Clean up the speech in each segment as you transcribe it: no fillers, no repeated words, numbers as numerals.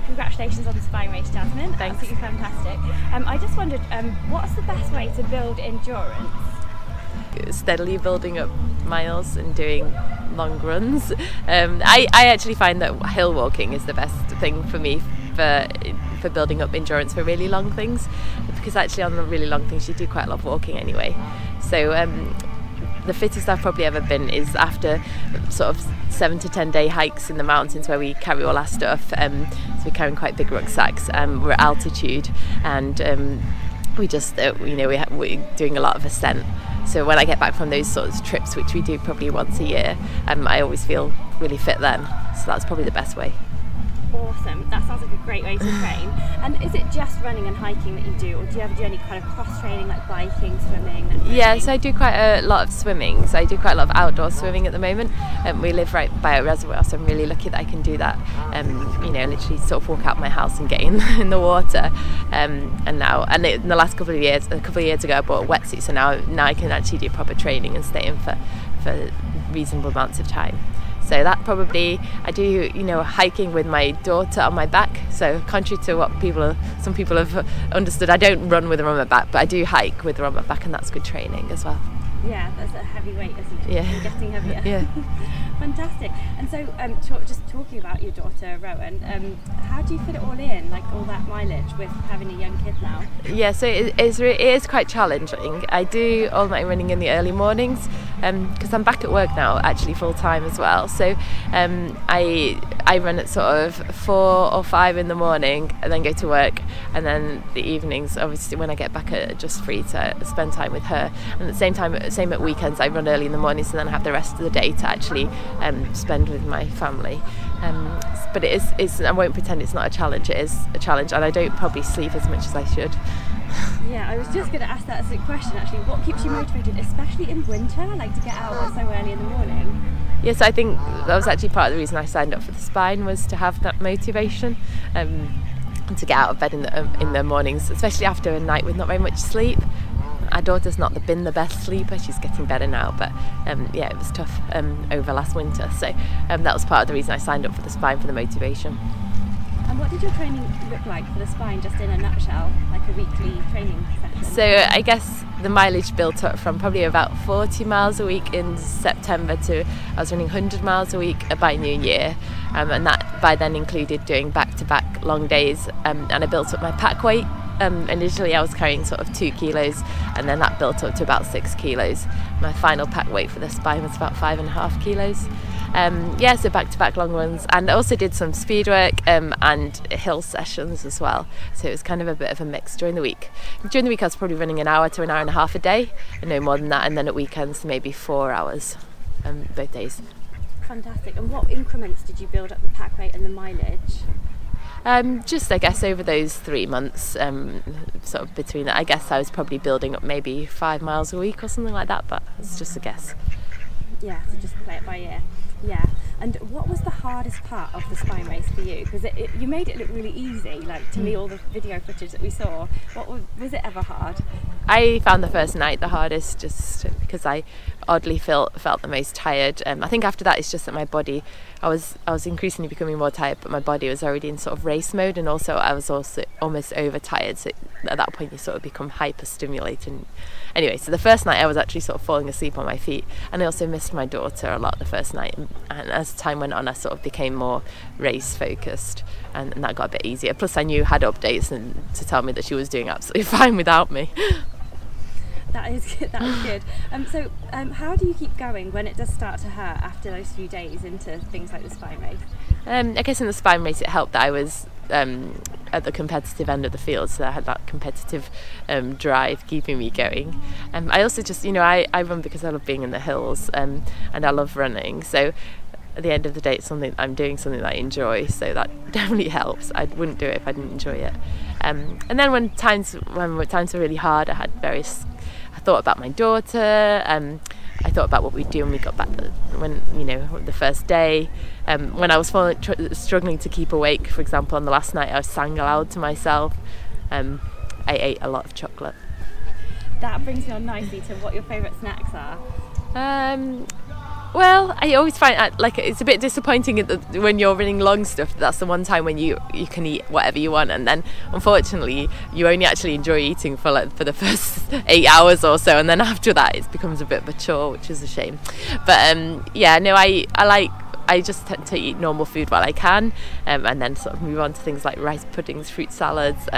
Congratulations on the spine race, Jasmin. Thanks. Absolutely fantastic. I just wondered, what's the best way to build endurance? Steadily building up miles and doing long runs. I actually find that hill walking is the best thing for me for building up endurance for really long things, because actually on the really long things you do quite a lot of walking anyway. So the fittest I've probably ever been is after sort of 7 to 10 day hikes in the mountains where we carry all our stuff. So we're carrying quite big rucksacks. We're at altitude, and we just we're doing a lot of ascent. So when I get back from those sorts of trips, which we do probably once a year, I always feel really fit then. So that's probably the best way. Awesome, that sounds like a great way to train. And is it just running and hiking that you do, or do you ever do any kind of cross training like biking, swimming? Yeah, so I do quite a lot of swimming. So I do quite a lot of outdoor swimming at the moment. We live right by a reservoir, so I'm really lucky that I can do that. Literally sort of walk out my house and get in the water. In the last couple of years ago I bought a wetsuit, so now I can actually do proper training and stay in for reasonable amounts of time. So that probably, I do, hiking with my daughter on my back. So contrary to what some people have understood, I don't run with her on my back, but I do hike with her on my back, and that's good training as well. Yeah, that's a heavy weight, isn't it? Yeah. Getting heavier. Yeah. Fantastic. And so, just talking about your daughter Rowan, how do you fit it all in, like all that mileage with having a young kid now? Yeah, so it is quite challenging. I do all my running in the early mornings because I'm back at work now, actually full time as well. So I run at sort of 4 or 5 in the morning, and then go to work, and then the evenings, obviously when I get back, are just free to spend time with her. And at the same time, same at weekends, I run early in the morning, so then I have the rest of the day to actually spend with my family. But I won't pretend it's not a challenge. It is a challenge, and I don't probably sleep as much as I should. Yeah, I was just going to ask that as a question actually. What keeps you motivated, especially in winter, like to get out so early in the morning? Yes, I think that was actually part of the reason I signed up for the spine, was to have that motivation and to get out of bed in the mornings, especially after a night with not very much sleep. Our daughter's not been the best sleeper, she's getting better now, but it was tough over last winter. So that was part of the reason I signed up for the spine, for the motivation. And what did your training look like for the spine, just in a nutshell, like a weekly training session? So I guess the mileage built up from probably about 40 miles a week in September to I was running 100 miles a week by New Year, and that by then included doing back-to-back long days, and I built up my pack weight. Initially I was carrying sort of 2 kilos, and then that built up to about 6 kilos. My final pack weight for the spine was about 5.5 kilos. So back-to-back long runs, and I also did some speed work and hill sessions as well. So it was kind of a bit of a mix during the week. During the week I was probably running an hour to an hour and a half a day, and no more than that, and then at weekends maybe 4 hours both days. Fantastic. And what increments did you build up the pack weight and the mileage? Just I guess over those 3 months, sort of between that, I guess I was probably building up maybe 5 miles a week or something like that, but it's just a guess. Yeah, so just play it by ear. Yeah. And what was the hardest part of the spine race for you? Because you made it look really easy, like to me all the video footage that we saw. Was it ever hard? I found the first night the hardest, just because I oddly felt the most tired. I think after that it's just that my body, I was increasingly becoming more tired, but my body was already in sort of race mode, and also I was also almost overtired, so at that point you sort of become hyper stimulated. Anyway, so the first night I was actually sort of falling asleep on my feet, and I also missed my daughter a lot the first night, and as time went on I sort of became more race focused, and that got a bit easier. Plus I knew had updates to tell me that she was doing absolutely fine without me. That is good. So how do you keep going when it does start to hurt after those few days into things like the spine race? I guess in the spine race it helped that I was at the competitive end of the field, so I had that competitive drive keeping me going. I also just, I run because I love being in the hills, and I love running, so at the end of the day it's I'm doing something that I enjoy, so that definitely helps. I wouldn't do it if I didn't enjoy it. And then when times were really hard, I thought about my daughter, I thought about what we'd do when we got back, the first day. When I was struggling to keep awake, for example, on the last night, I sang aloud to myself. I ate a lot of chocolate. That brings me on nicely to what your favourite snacks are. Well, I always find like it's a bit disappointing when you're running long stuff. That's the one time when you can eat whatever you want, and then unfortunately you only actually enjoy eating for the first 8 hours or so, and then after that it becomes a bit of a chore, which is a shame. But yeah, no, I just tend to eat normal food while I can, and then sort of move on to things like rice puddings, fruit salads,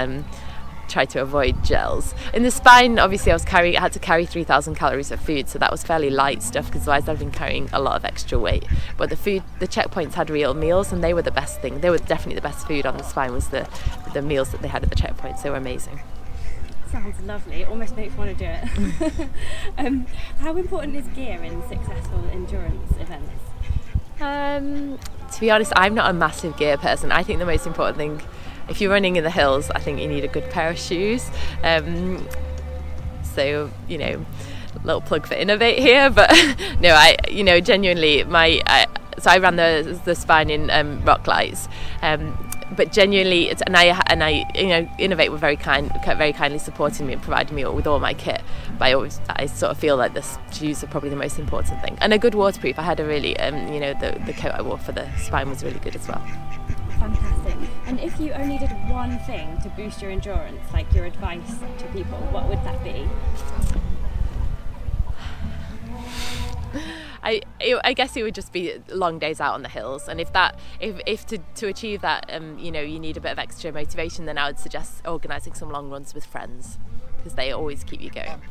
try to avoid gels. In the Spine, obviously I had to carry 3,000 calories of food, so that was fairly light stuff, because otherwise I've been carrying a lot of extra weight. But the checkpoints had real meals, and they were the best thing. They were definitely the best food on the Spine, was the meals that they had at the checkpoints. They were amazing. Sounds lovely. It almost makes me want to do it. How important is gear in successful endurance events? To be honest, I'm not a massive gear person. I think the most important thing, if you're running in the hills, I think you need a good pair of shoes. So, you know, little plug for Innovate here, but no, genuinely, so I ran the Spine in Rock Lights, but genuinely, Innovate were very kindly supporting me and providing me with all my kit. But I sort of feel like the shoes are probably the most important thing, and a good waterproof. I had a really, the coat I wore for the Spine was really good as well. Fantastic. And if you only did one thing to boost your endurance, like your advice to people, what would that be? I guess it would just be long days out on the hills, and if to achieve that, you need a bit of extra motivation, then I would suggest organising some long runs with friends, because they always keep you going.